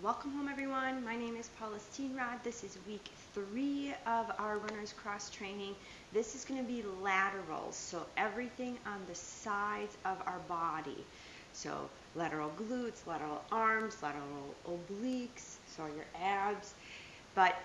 Welcome home, everyone. My name is Paula Steenrod. This is week 3 of our runner's cross training. This is going to be laterals, so everything on the sides of our body. So lateral glutes, lateral arms, lateral obliques, so your abs. But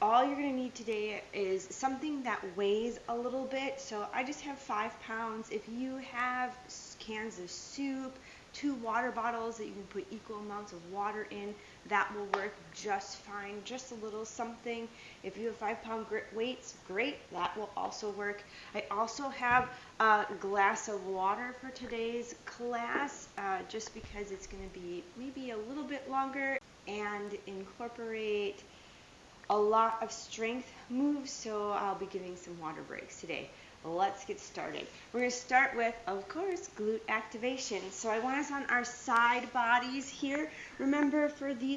all you're going to need today is something that weighs a little bit. So I just have 5 pounds. If you have cans of soup, 2 water bottles that you can put equal amounts of water in, that will work just fine. Just a little something. If you have 5-pound weights, great, that will also work. I also have a glass of water for today's class, just because it's going to be maybe a little bit longer and incorporate a lot of strength moves, so I'll be giving some water breaks today. Let's get started. We're going to start with, of course, glute activation. So I want us on our side bodies here. Remember, for the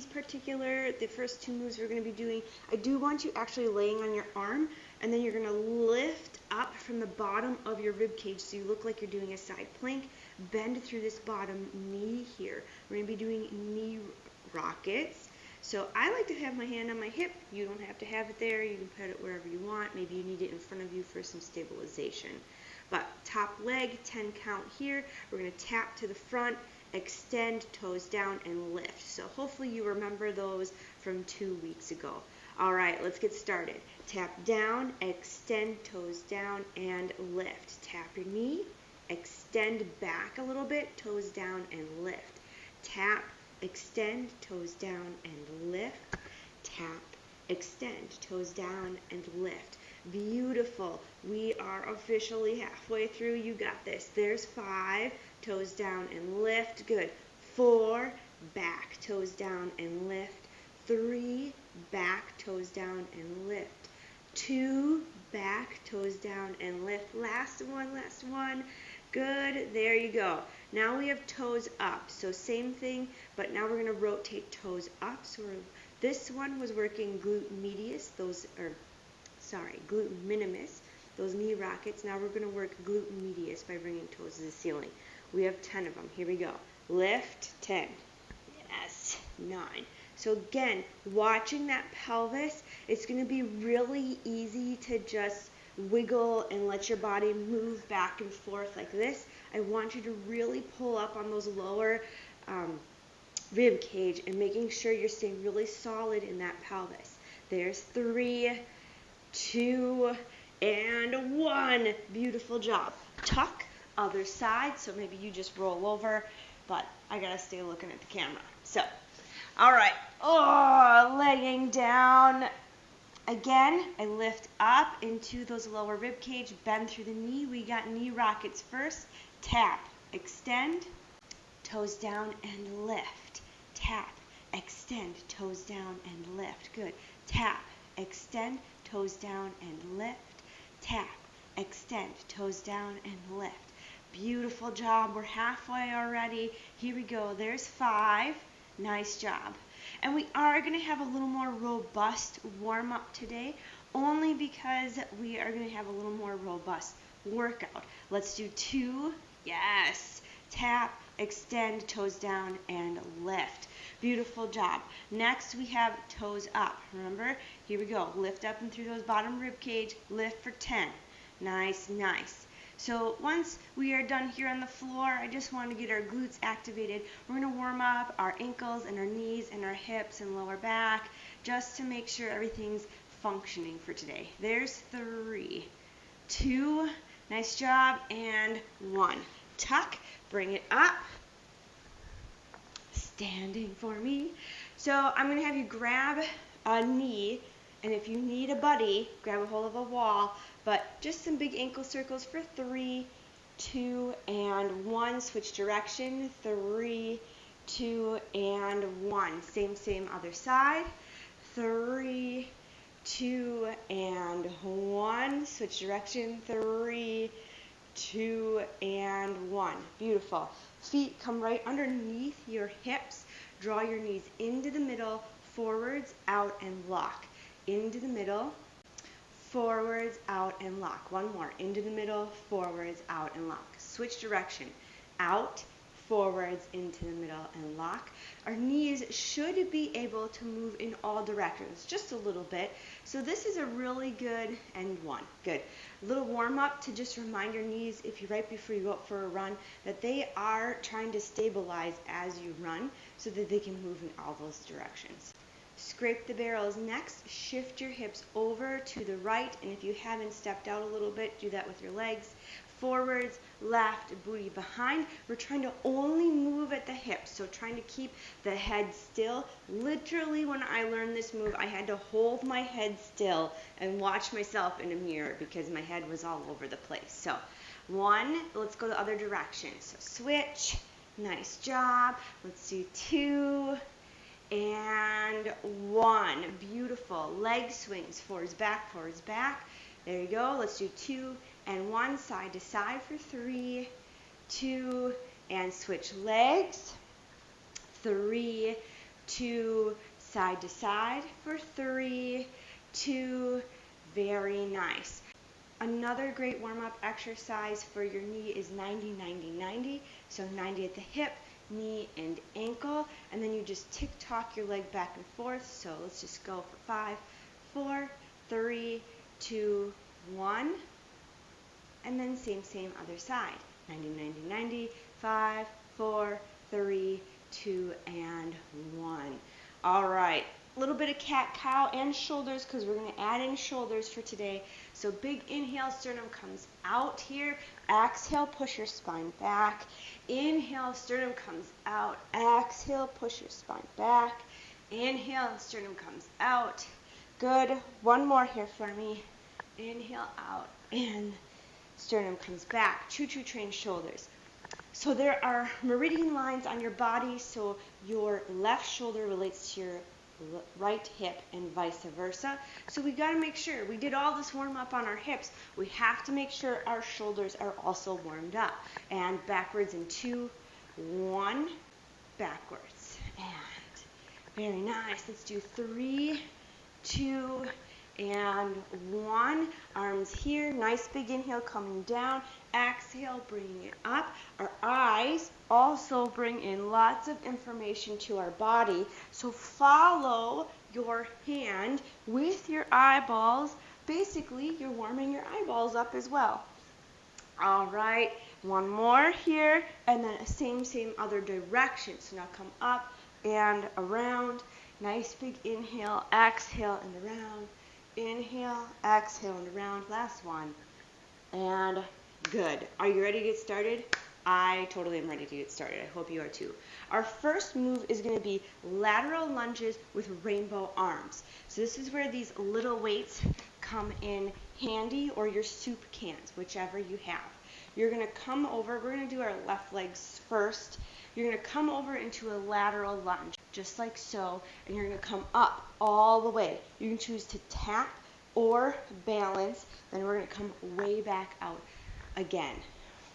first 2 moves we're going to be doing, I do want you actually laying on your arm, and then you're going to lift up from the bottom of your rib cage so you look like you're doing a side plank. Bend through this bottom knee here. We're going to be doing knee rockets. So I like to have my hand on my hip. You don't have to have it there. You can put it wherever you want. Maybe you need it in front of you for some stabilization. But top leg, 10 count here. We're going to tap to the front, extend, toes down, and lift. So hopefully you remember those from 2 weeks ago. All right, let's get started. Tap down, extend, toes down, and lift. Tap your knee, extend back a little bit, toes down, and lift. Tap, extend, toes down, and lift. Tap, extend, toes down, and lift. Beautiful. We are officially halfway through. You got this. There's 5, toes down and lift. Good. 4, back, toes down and lift. 3, back, toes down and lift. 2, back, toes down and lift. Last one. Good, there you go. Now we have toes up, so same thing, but now we're going to rotate toes up. So this one was working glute medius, glute minimus, those knee rockets. Now we're going to work glute medius by bringing toes to the ceiling. We have 10 of them. Here we go. Lift, 10. Yes, 9. So again, watching that pelvis, it's going to be really easy to just wiggle and let your body move back and forth like this. I want you to really pull up on those lower rib cage and making sure you're staying really solid in that pelvis. There's 3, 2, and 1. Beautiful job. Tuck, other side, so maybe you just roll over, but I gotta stay looking at the camera. So, all right. Laying down. Again, I lift up into those lower rib cage, bend through the knee. We got knee rockets first. Tap, extend, toes down and lift. Tap, extend, toes down and lift. Good. Tap, extend, toes down and lift. Tap, extend, toes down and lift. Beautiful job. We're halfway already. Here we go. There's 5. Nice job. And we are going to have a little more robust warm-up today, only because we are going to have a little more robust workout. Let's do 2. Yes. Tap, extend, toes down, and lift. Beautiful job. Next, we have toes up. Remember? Here we go. Lift up and through those bottom rib cage. Lift for 10. Nice. So once we are done here on the floor, I just want to get our glutes activated. We're going to warm up our ankles and our knees and our hips and lower back just to make sure everything's functioning for today. There's 3, 2, nice job, and 1. Tuck, bring it up. Standing for me. So I'm going to have you grab a knee, and if you need a buddy, grab a hold of a wall. But just some big ankle circles for 3, 2, and 1. Switch direction. 3, 2, and 1. Same other side. 3, 2, and 1. Switch direction. 3, 2, and 1. Beautiful. Feet come right underneath your hips. Draw your knees into the middle, forwards, out, and lock. Into the middle, forwards, out, and lock. One more. Into the middle, forwards, out, and lock. Switch direction. Out, forwards into the middle and lock. Our knees should be able to move in all directions, just a little bit. So this is a really good, and one, good. A little warm up to just remind your knees, if you right before you go out for a run, that they are trying to stabilize as you run so that they can move in all those directions. Scrape the barrels. Next, shift your hips over to the right, and if you haven't stepped out a little bit, do that with your legs. Forwards, left, booty behind. We're trying to only move at the hips, so trying to keep the head still. Literally, when I learned this move, I had to hold my head still and watch myself in a mirror because my head was all over the place. So, one, let's go the other direction. So, switch. Nice job. Let's do two. And one. Beautiful. Leg swings, forwards, back, forwards, back. There you go. Let's do two and one, side to side for three, two, and switch legs. Three, two, side to side for three, two. Very nice. Another great warm-up exercise for your knee is 90-90-90. So 90 at the hip, knee and ankle, and then you just tick-tock your leg back and forth. So let's just go for 5, 4, 3, 2, 1, and then same other side. 90-90-90, 5, 4, 3, 2, and 1. All right, a little bit of cat-cow and shoulders because we're going to add in shoulders for today. So big inhale, sternum comes out here. Exhale, push your spine back. Inhale, sternum comes out. Exhale, push your spine back. Inhale, sternum comes out. Good. One more here for me. Inhale out and sternum comes back. Choo-choo train shoulders. So there are meridian lines on your body, so your left shoulder relates to your right hip and vice versa. So we got to make sure, we did all this warm up on our hips, we have to make sure our shoulders are also warmed up. And backwards in 2, 1, backwards. And very nice. Let's do 3, 2, and 1. Arms here. Nice big inhale coming down. Exhale, bringing it up. Our eyes also bring in lots of information to our body. So follow your hand with your eyeballs. Basically, you're warming your eyeballs up as well. All right. One more here. And then same other direction. So now come up and around. Nice big inhale. Exhale and around. Inhale, exhale, and around. Last one. And good. Are you ready to get started? I totally am ready to get started. I hope you are too. Our first move is going to be lateral lunges with rainbow arms. So this is where these little weights come in handy, or your soup cans, whichever you have. You're going to come over. We're going to do our left legs first. You're going to come over into a lateral lunge, just like so, and you're going to come up all the way. You can choose to tap or balance, then we're going to come way back out again.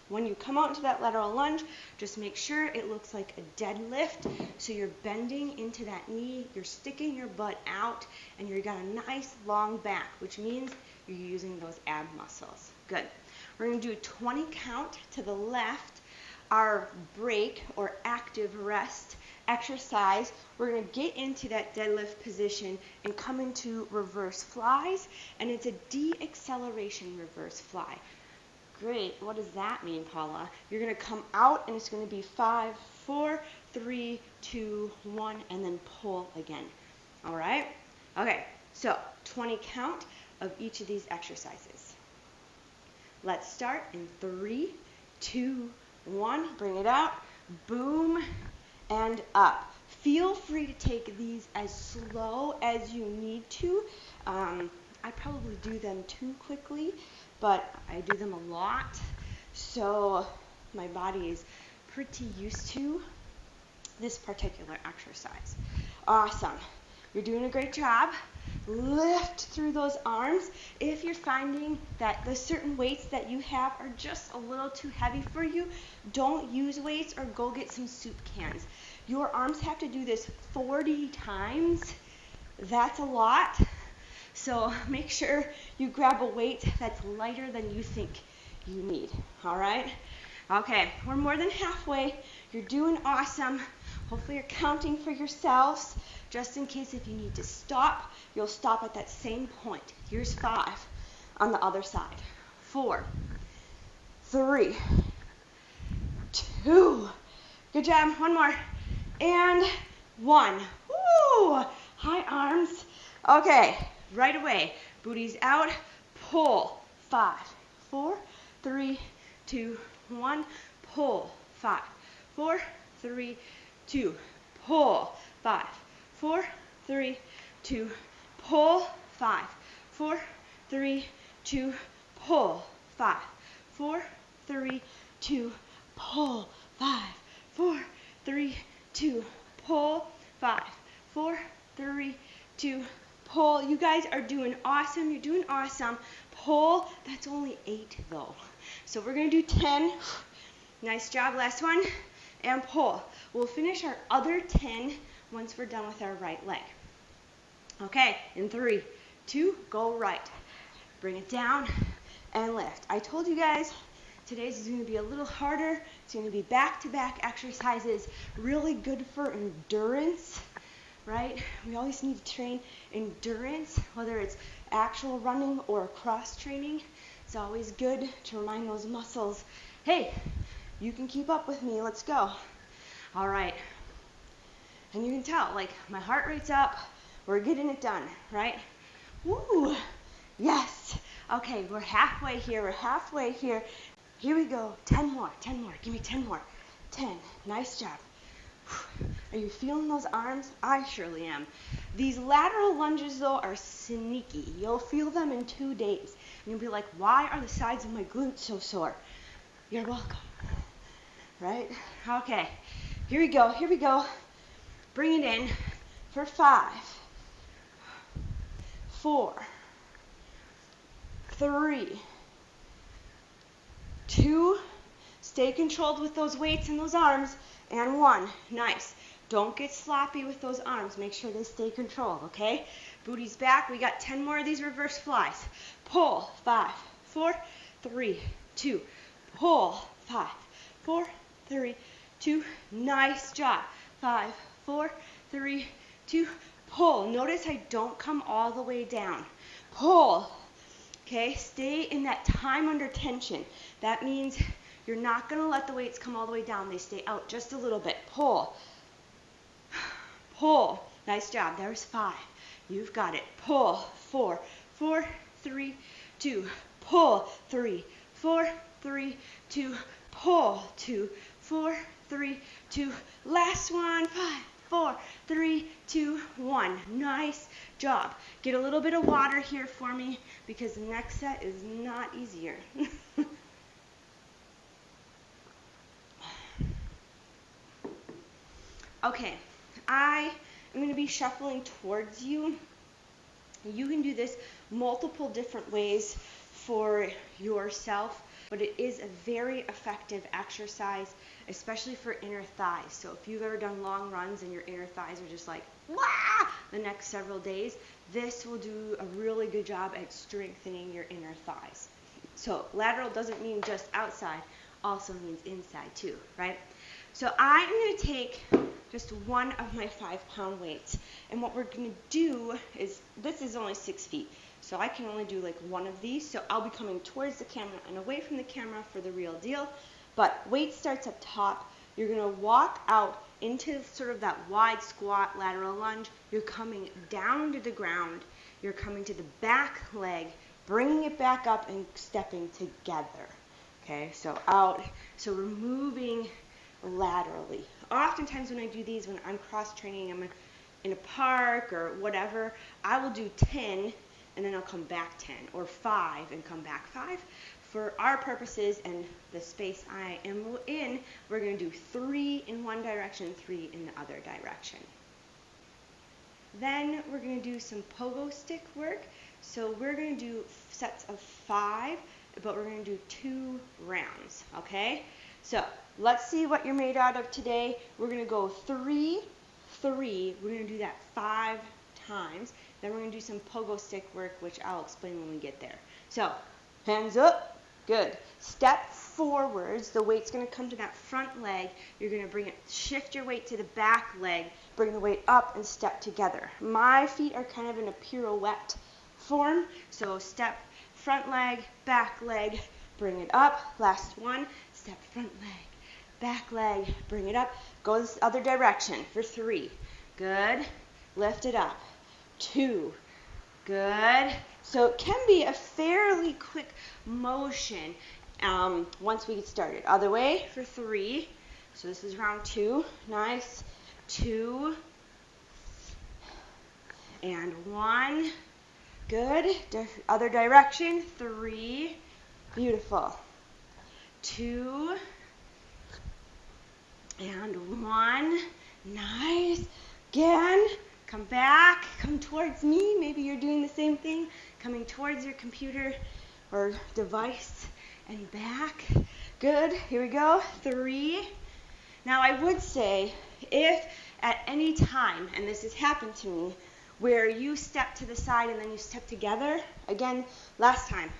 When you come out into that lateral lunge, just make sure it looks like a deadlift, so you're bending into that knee, you're sticking your butt out, and you've got a nice long back, which means you're using those ab muscles. Good. We're going to do a 20 count to the left. Our break or active rest exercise, we're going to get into that deadlift position and come into reverse flies, and it's a de-acceleration reverse fly. Great. What does that mean, Paula? You're going to come out, and it's going to be 5, 4, 3, 2, 1, and then pull again. All right? Okay, so 20 count of each of these exercises. Let's start in 3, 2, 1. Bring it out. Boom and up. Feel free to take these as slow as you need to. I probably do them too quickly, but I do them a lot, so my body is pretty used to this particular exercise. Awesome. You're doing a great job. Lift through those arms. If you're finding that the certain weights that you have are just a little too heavy for you, don't use weights or go get some soup cans. Your arms have to do this 40 times. That's a lot. So make sure you grab a weight that's lighter than you think you need. All right? Okay, we're more than halfway. You're doing awesome. Hopefully you're counting for yourselves. Just in case if you need to stop, you'll stop at that same point. Here's 5 on the other side. 4, 3, 2. Good job. One more. And 1. Woo! High arms. Okay, right away. Booty's out. Pull. 5, 4, 3, 2, 1. Pull. 5, 4, 3, 2. Pull. 5, 4, 3, 2. Pull. 5, 4, 3, 2. Pull. 5, 4, 3, 2. Pull. 5, 4, 3, 2. Pull. 5, 4, 3, 2. Pull. You guys are doing awesome. You're doing awesome. Pull. That's only 8 though. So we're going to do 10. Nice job. Last one. And pull. We'll finish our other 10 once we're done with our right leg. Okay, in 3, 2, go right. Bring it down and lift. I told you guys today's is going to be a little harder. It's going to be back-to-back exercises. Really good for endurance, right? We always need to train endurance, whether it's actual running or cross training. It's always good to remind those muscles, hey, you can keep up with me. Let's go. All right. And you can tell, like, my heart rate's up. We're getting it done, right? Woo! Yes. Okay, we're halfway here. We're halfway here. Here we go. 10 more. 10 more. Give me 10 more. 10. Nice job. Are you feeling those arms? I surely am. These lateral lunges, though, are sneaky. You'll feel them in 2 days. And you'll be like, why are the sides of my glutes so sore? You're welcome. Right? Okay. Here we go. Here we go. Bring it in for 5, 4, 3, 2. Stay controlled with those weights and those arms. And 1. Nice. Don't get sloppy with those arms. Make sure they stay controlled, okay? Booty's back. We got 10 more of these reverse flies. Pull. 5, 4, 3, 2. Pull. 5, 4, 3, 2. Nice job. 5, 4, 3, 2. Pull. Notice I don't come all the way down. Pull. Okay, stay in that time under tension. That means you're not going to let the weights come all the way down. They stay out just a little bit. Pull. Pull. Nice job. There's 5. You've got it. Pull. 4, 4, 3, 2. Pull. 3, 4, 3, 2. Pull. 2, 4, 3, 2. Last one. 5, 4, 3, 2, 1. Nice job. Get a little bit of water here for me because the next set is not easier. Okay, I am going to be shuffling towards you. You can do this multiple different ways for yourself, but it is a very effective exercise, especially for inner thighs. So if you've ever done long runs and your inner thighs are just like, wah, the next several days, this will do a really good job at strengthening your inner thighs. So lateral doesn't mean just outside, also means inside too, right? So I'm going to take just one of my 5-pound weights. And what we're going to do is, this is only 6 feet, so I can only do like one of these. So I'll be coming towards the camera and away from the camera for the real deal. But weight starts up top. You're going to walk out into sort of that wide squat lateral lunge. You're coming down to the ground. You're coming to the back leg, bringing it back up and stepping together. Okay, so out. So we're moving laterally. Oftentimes when I do these, when I'm cross-training, I'm in a park or whatever, I will do 10 and then I'll come back 10, or 5 and come back 5. For our purposes and the space I am in, we're going to do 3 in one direction, 3 in the other direction. Then we're going to do some pogo stick work. So we're going to do sets of 5, but we're going to do 2 rounds, okay? So let's see what you're made out of today. We're going to go 3, 3. We're going to do that 5 times. Then we're going to do some pogo stick work, which I'll explain when we get there. So hands up, Good. Step forwards. The weight's going to come to that front leg. You're going to shift your weight to the back leg, bring the weight up and step together. My feet are kind of in a pirouette form. So step front leg, back leg, bring it up. Last one. Step front leg, back leg, bring it up. Go this other direction for 3. Good. Lift it up. 2. Good. So it can be a fairly quick motion once we get started. Other way for 3. So this is round 2. Nice. 2. And 1. Good. Other direction. 3. Beautiful. 2. And 1. Nice. Again. Come back, come towards me. Maybe you're doing the same thing, coming towards your computer or device and back. Good, here we go, 3. Now I would say if at any time, and this has happened to me, where you step to the side and then you step together, again, last time,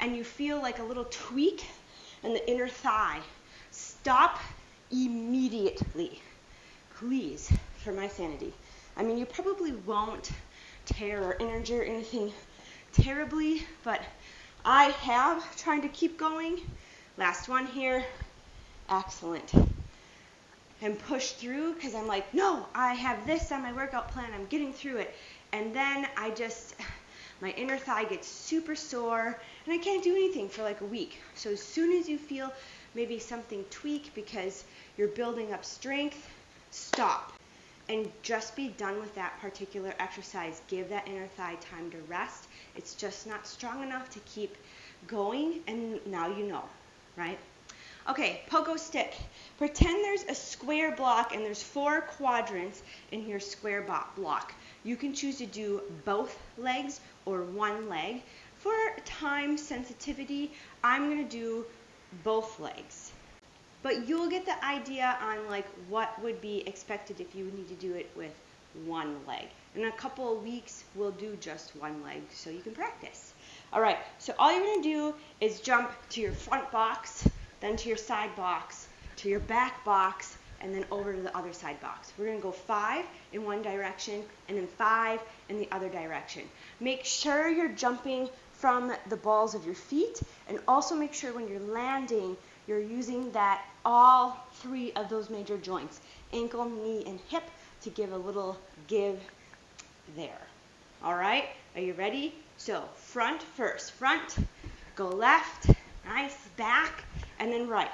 and you feel like a little tweak in the inner thigh, stop immediately, please, for my sanity. I mean, you probably won't tear or injure anything terribly, but I have trying to keep going. Last one here. Excellent. And push through because I'm like, no, I have this on my workout plan. I'm getting through it. And then my inner thigh gets super sore and I can't do anything for like a week. So as soon as you feel maybe something tweak because you're building up strength, stop. And just be done with that particular exercise. Give that inner thigh time to rest. It's just not strong enough to keep going, and now you know, right? Okay, pogo stick. Pretend there's a square block and there's 4 quadrants in your square block. You can choose to do both legs or one leg. For time sensitivity, I'm going to do both legs. But you'll get the idea on like what would be expected if you need to do it with one leg. In a couple of weeks, we'll do just one leg so you can practice. All right, so all you're going to do is jump to your front box, then to your side box, to your back box, and then over to the other side box. We're going to go 5 in one direction and then 5 in the other direction. Make sure you're jumping from the balls of your feet, and also make sure when you're landing, you're using all 3 of those major joints, ankle, knee, and hip, to give a little give there. All right, are you ready? So front first. Front, go left, nice, back, and then right.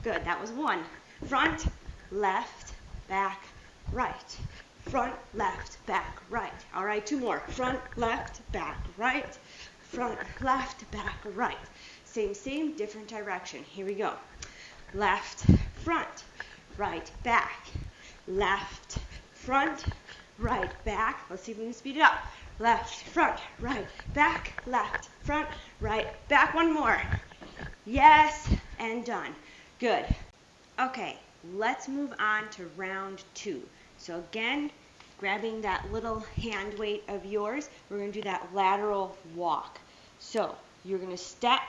Good, that was 1. Front, left, back, right. Front, left, back, right. All right, 2 more. Front, left, back, right. Front, left, back, right. Same, different direction. Here we go. Left, front, right, back. Left, front, right, back. Let's see if we can speed it up. Left, front, right, back. Left, front, right, back. 1 more. Yes, and done. Good. Okay, let's move on to round 2. So again, grabbing that little hand weight of yours, we're going to do that lateral walk. So you're going to step,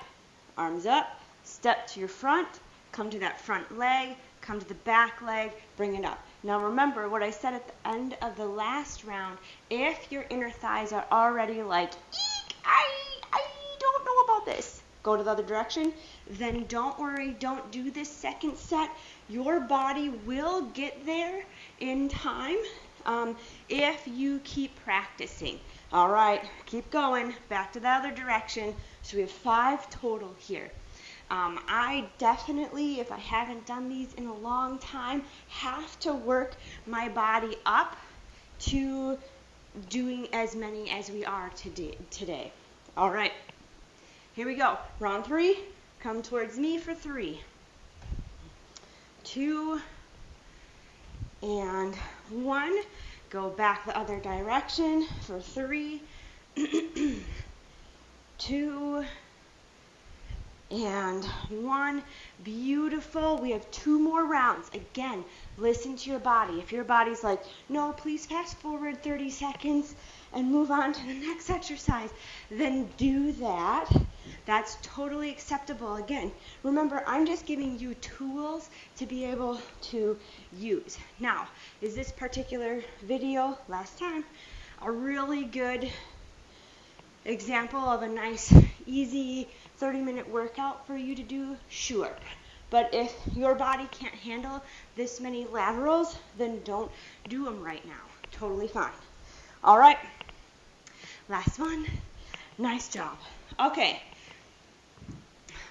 arms up, step to your front, come to that front leg, come to the back leg, bring it up. Now remember what I said at the end of the last round. If your inner thighs are already like, eek, I don't know about this, go to the other direction, then don't worry, don't do this second set. Your body will get there in time if you keep practicing. All right, keep going, back to the other direction. So we have 5 total here. I definitely, if I haven't done these in a long time, have to work my body up to doing as many as we are today. All right, here we go. Round 3, come towards me for 3, 2, and 1. Go back the other direction for 3, 2, and 1. Beautiful. We have 2 more rounds. Again, Listen to your body. If your body's like, no, please fast forward 30 seconds and move on to the next exercise, then do that. That's totally acceptable. Again, remember, I'm just giving you tools to be able to use. Now, is this particular video, last time, a really good example of a nice, easy 30-minute workout for you to do? Sure. But if your body can't handle this many laterals, then don't do them right now. Totally fine. All right. Last one. Nice job. Okay.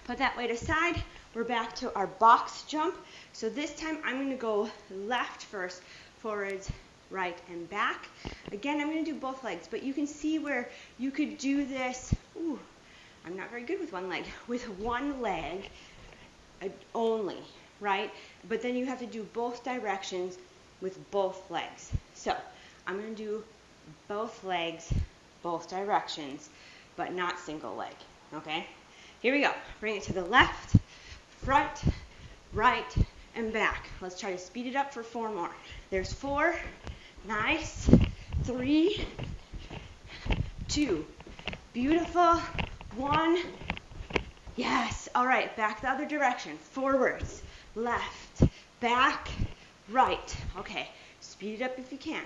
Put that weight aside. We're back to our box jump. So this time I'm going to go left first, forwards, right, and back. Again, I'm going to do both legs, but you can see where you could do this. Ooh, I'm not very good with one leg. With one leg only, right? But then you have to do both directions with both legs. So I'm going to do both legs, both directions, but not single leg, okay? Here we go. Bring it to the left, front, right, and back. Let's try to speed it up for 4 more. There's 4. Nice. 3, 2. Beautiful. 1. Yes. All right. Back the other direction. Forwards, left, back, right. Okay. Speed it up if you can.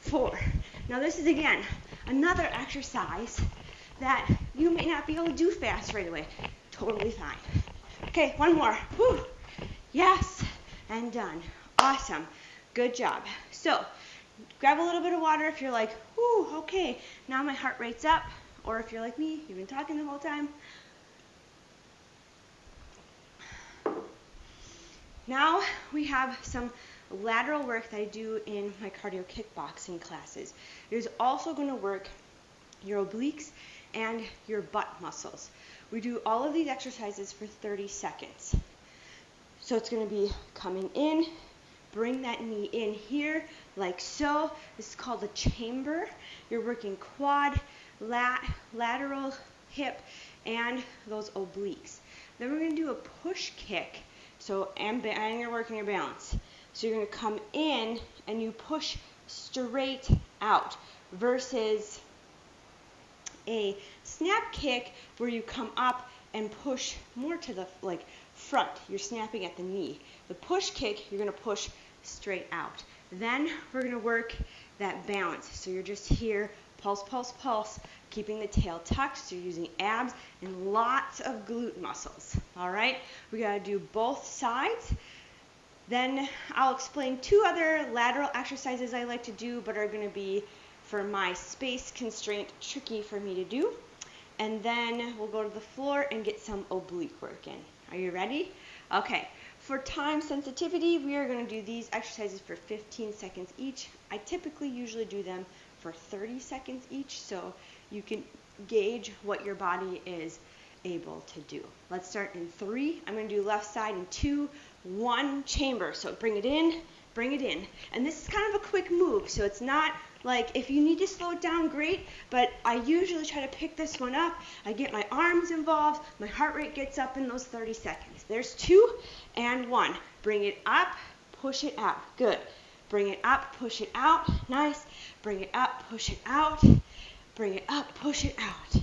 4. Now this is, again, another exercise that you may not be able to do fast right away. Totally fine. Okay, 1 more. Whew. Yes, and done. Awesome. Good job. So, grab a little bit of water if you're like, whew, okay, now my heart rate's up. Or if you're like me, you've been talking the whole time. Now we have some lateral work that I do in my cardio kickboxing classes. It is also going to work your obliques and your butt muscles. We do all of these exercises for 30 seconds. So it's going to be coming in, bring that knee in here, like so. This is called a chamber. You're working quad, lateral, hip, and those obliques. Then we're going to do a push kick. So, and you're working your balance. So you're going to come in and you push straight out versus a snap kick where you come up and push more to the front. You're snapping at the knee. The push kick, you're going to push straight out. Then we're going to work that balance. So you're just here, pulse, pulse, pulse, keeping the tail tucked. So you're using abs and lots of glute muscles. All right? We got to do both sides. Then I'll explain 2 other lateral exercises I like to do, but are going to be, for my space constraint, tricky for me to do. And then we'll go to the floor and get some oblique work in. Are you ready? Okay. For time sensitivity, we are going to do these exercises for 15 seconds each. I typically usually do them for 30 seconds each, so you can gauge what your body is able to do. Let's start in 3. I'm going to do left side in 2, 1, chamber. So bring it in, bring it in. And this is kind of a quick move, so it's not like, if you need to slow it down, great, but I usually try to pick this one up. I get my arms involved, my heart rate gets up in those 30 seconds. There's 2 and 1. Bring it up, push it out. Good. Bring it up, push it out. Nice. Bring it up, push it out. Bring it up, push it out.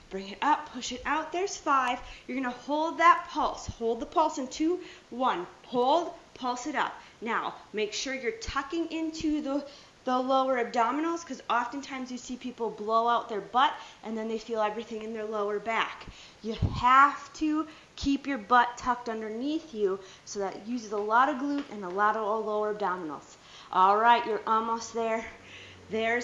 Bring it up, push it out. There's 5. You're going to hold that pulse. Hold the pulse in 2, 1. Hold, pulse it up. Now, make sure you're tucking into the lower abdominals, because oftentimes you see people blow out their butt and then they feel everything in their lower back. You have to keep your butt tucked underneath you, so that uses a lot of glute and a lot of lower abdominals. All right, you're almost there. I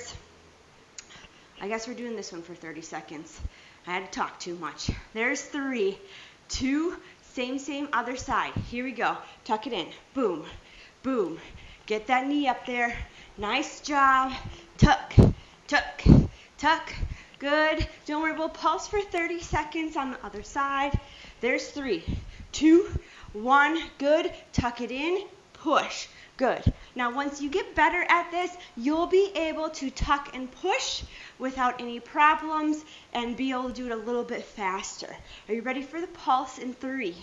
guess we're doing this one for 30 seconds. I had to talk too much. There's 3, 2, same, other side. Here we go. Tuck it in. Boom, boom. Get that knee up there. Nice job. Tuck, tuck, tuck. Good. Don't worry, we'll pulse for 30 seconds on the other side. There's 3, 2, 1. Good. Tuck it in. Push. Good. Now, once you get better at this, you'll be able to tuck and push without any problems and be able to do it a little bit faster. Are you ready for the pulse in 3,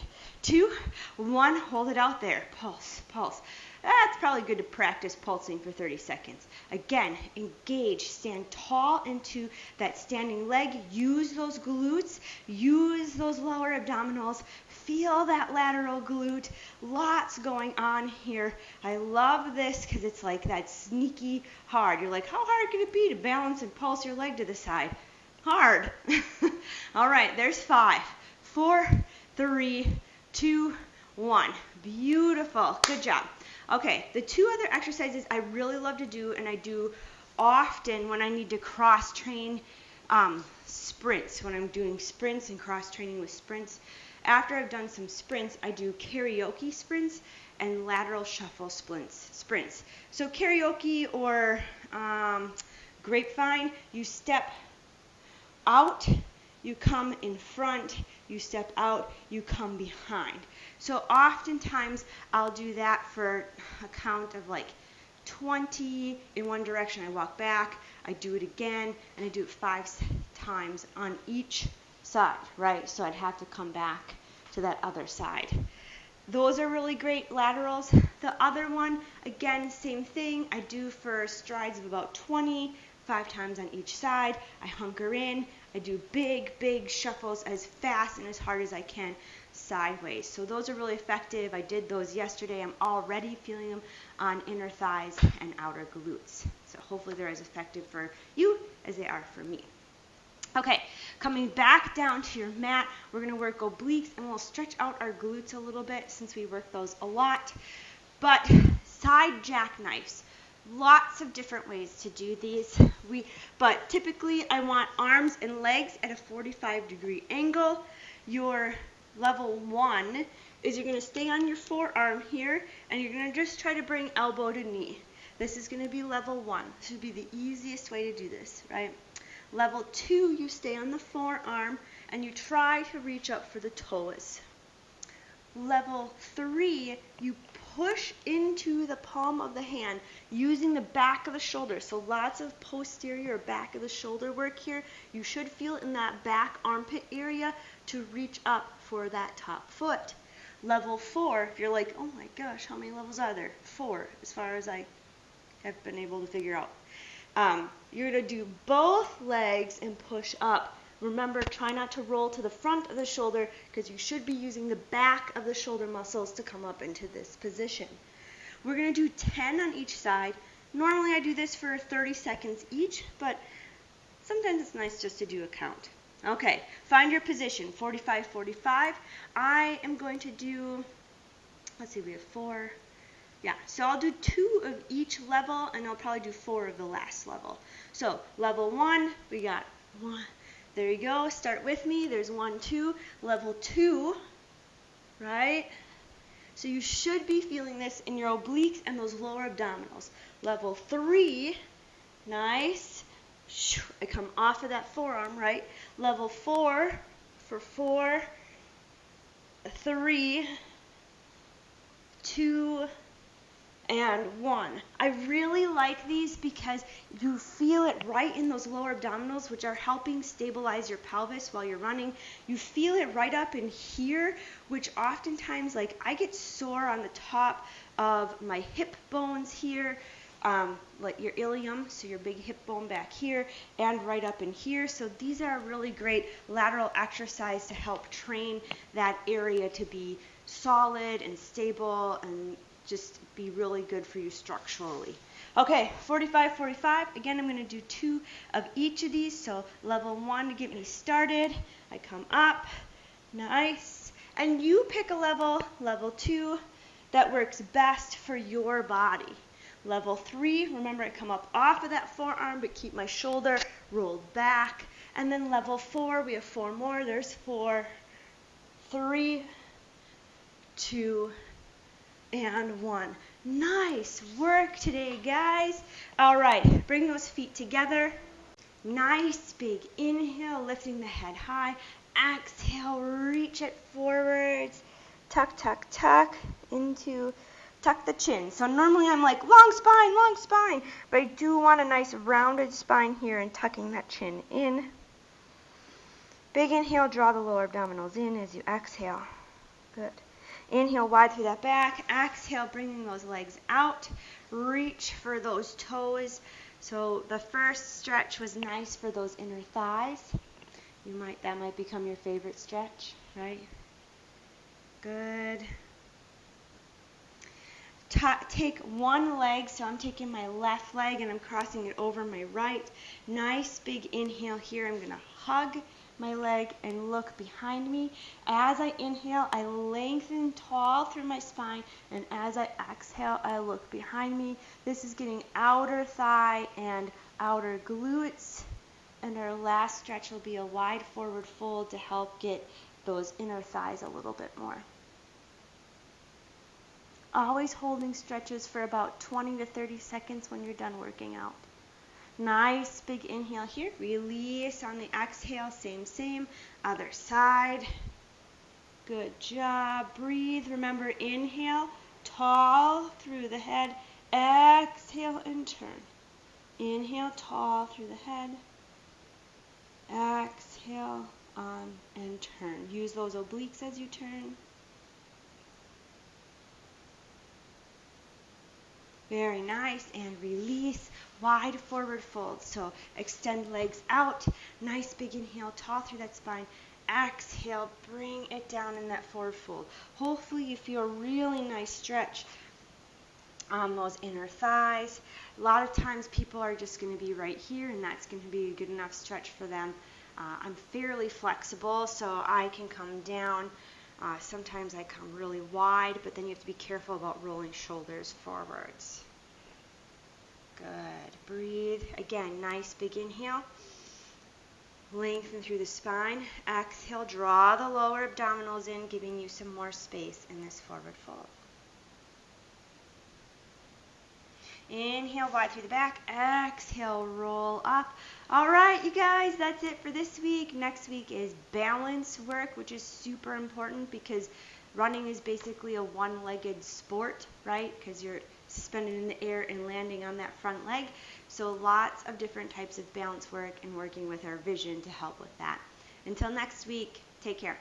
2, 1? Hold it out there. Pulse, pulse. That's probably good to practice pulsing for 30 seconds. Again, engage, stand tall into that standing leg, use those glutes, use those lower abdominals, feel that lateral glute. Lots going on here. I love this because it's like that sneaky hard. You're like, how hard can it be to balance and pulse your leg to the side? Hard. All right, there's 5, 4, 3, 2, 1. Beautiful. Good job. Okay, the 2 other exercises I really love to do, and I do often when I need to cross-train sprints, when I'm doing sprints and cross-training with sprints. After I've done some sprints, I do karaoke sprints and lateral shuffle sprints. So karaoke or grapevine, you step out, you come in front, you step out, you come behind. So oftentimes I'll do that for a count of like 20 in one direction. I walk back, I do it again, and I do it 5 times on each side, right? So I'd have to come back to that other side. Those are really great laterals. The other one, again, same thing. I do for strides of about 20, 5 times on each side. I hunker in. I do big, big shuffles as fast and as hard as I can sideways. So those are really effective. I did those yesterday. I'm already feeling them on inner thighs and outer glutes. So hopefully they're as effective for you as they are for me. Okay, coming back down to your mat, we're going to work obliques, and we'll stretch out our glutes a little bit since we work those a lot. But side jackknives, lots of different ways to do these. But typically I want arms and legs at a 45-degree angle. Your level 1 is you're going to stay on your forearm here, and you're going to just try to bring elbow to knee. This is going to be level 1. This would be the easiest way to do this, right? Level 2, you stay on the forearm and you try to reach up for the toes. Level 3, you push into the palm of the hand using the back of the shoulder. So lots of posterior or back of the shoulder work here. You should feel in that back armpit area to reach up for that top foot. Level 4, if you're like, oh my gosh, how many levels are there? 4, as far as I have been able to figure out. You're going to do both legs and push up. Remember, try not to roll to the front of the shoulder because you should be using the back of the shoulder muscles to come up into this position. We're going to do 10 on each side. Normally I do this for 30 seconds each, but sometimes it's nice just to do a count. Okay, find your position, 45, 45. I am going to do, let's see, we have 4. Yeah, so I'll do 2 of each level, and I'll probably do 4 of the last level. So level 1, we got 1. There you go. Start with me. There's 1, 2. Level 2, right? So you should be feeling this in your obliques and those lower abdominals. Level 3, nice. I come off of that forearm, right? Level 4 for 4, 3, 2, and 1. I really like these because you feel it right in those lower abdominals, which are helping stabilize your pelvis while you're running. You feel it right up in here, which oftentimes, like, I get sore on the top of my hip bones here, like your ilium, so your big hip bone back here, and right up in here. So these are a really great lateral exercise to help train that area to be solid and stable and just be really good for you structurally. Okay, 45, 45. Again, I'm going to do 2 of each of these. So level 1 to get me started. I come up. Nice. And you pick a level, level 2, that works best for your body. Level 3, remember I come up off of that forearm, but keep my shoulder rolled back. And then level 4, we have 4 more. There's 4, 3, 2, and 1. Nice work today, guys. All right, bring those feet together. Nice big inhale, lifting the head high. Exhale, reach it forwards. Tuck, tuck, tuck into, tuck the chin. So normally I'm like long spine, but I do want a nice rounded spine here and tucking that chin in. Big inhale, draw the lower abdominals in as you exhale. Good. Inhale wide through that back. Exhale, bringing those legs out. Reach for those toes. So the first stretch was nice for those inner thighs. That might become your favorite stretch, right? Good. Take one leg, so I'm taking my left leg and I'm crossing it over my right. Nice big inhale here. I'm going to hug my leg and look behind me. As I inhale, I lengthen tall through my spine, and as I exhale, I look behind me. This is getting outer thigh and outer glutes, and our last stretch will be a wide forward fold to help get those inner thighs a little bit more. Always holding stretches for about 20 to 30 seconds when you're done working out. Nice big inhale here. Release on the exhale. Same. Other side. Good job. Breathe. Remember, inhale, tall through the head. Exhale and turn. Inhale, tall through the head. Exhale on and turn. Use those obliques as you turn. Very nice. And release. Wide forward fold. So extend legs out. Nice big inhale, tall through that spine. Exhale, bring it down in that forward fold. Hopefully you feel a really nice stretch on those inner thighs. A lot of times people are just going to be right here, and that's going to be a good enough stretch for them. I'm fairly flexible, so I can come down. Sometimes I come really wide, but then you have to be careful about rolling shoulders forwards. Good. Breathe. Again, nice big inhale. Lengthen through the spine. Exhale, draw the lower abdominals in, giving you some more space in this forward fold. Inhale wide through the back. Exhale, roll up. All right, you guys, that's it for this week. Next week is balance work, which is super important because running is basically a one-legged sport, right? Because you're suspended in the air and landing on that front leg. So lots of different types of balance work and working with our vision to help with that. Until next week, take care.